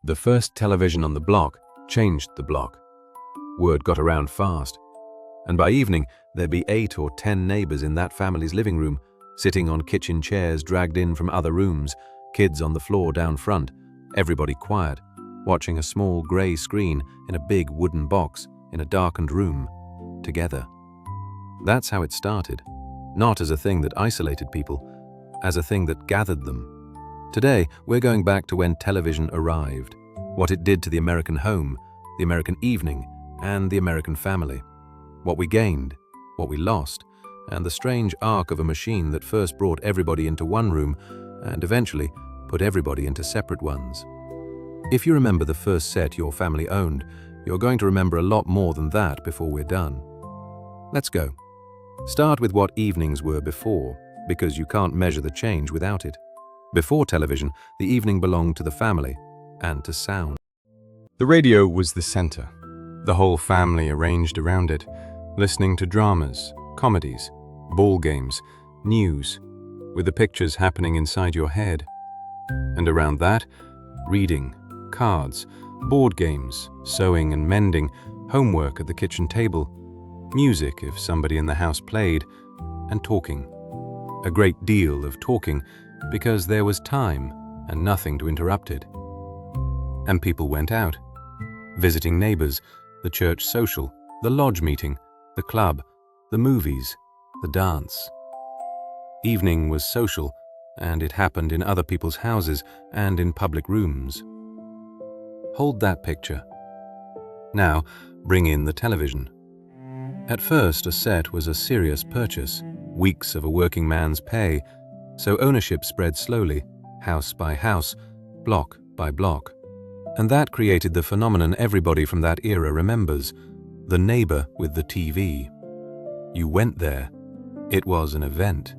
The first television on the block changed the block. Word got around fast, and by evening there'd be 8 or 10 neighbors in that family's living room, sitting on kitchen chairs dragged in from other rooms, kids on the floor down front, everybody quiet, watching a small grey screen in a big wooden box in a darkened room, together. That's how it started, not as a thing that isolated people, as a thing that gathered them. Today, we're going back to when television arrived, what it did to the American home, the American evening, and the American family, what we gained, what we lost, and the strange arc of a machine that first brought everybody into one room and eventually put everybody into separate ones. If you remember the first set your family owned, you're going to remember a lot more than that before we're done. Let's go. Start with what evenings were before, because you can't measure the change without it. Before television, the evening belonged to the family and to sound. The radio was the center. The whole family arranged around it, listening to dramas, comedies, ball games, news, with the pictures happening inside your head. And around that, reading, cards, board games, sewing and mending, homework at the kitchen table, music if somebody in the house played, and talking. A great deal of talking, because there was time and nothing to interrupt it. And people went out, visiting neighbors, the church social, the lodge meeting, the club, the movies, the dance. Evening was social, and it happened in other people's houses and in public rooms. Hold that picture. Now, bring in the television. At first, a set was a serious purchase, weeks of a working man's pay, so ownership spread slowly, house by house, block by block. And that created the phenomenon everybody from that era remembers, the neighbor with the TV. You went there. It was an event.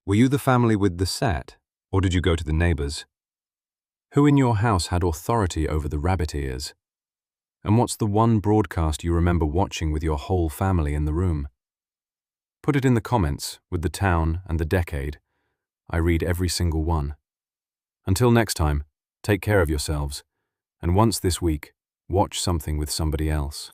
Were you the family with the set, or did you go to the neighbors? Who in your house had authority over the rabbit ears? And what's the one broadcast you remember watching with your whole family in the room? Put it in the comments with the town and the decade. I read every single one. Until next time, take care of yourselves, and once this week, watch something with somebody else.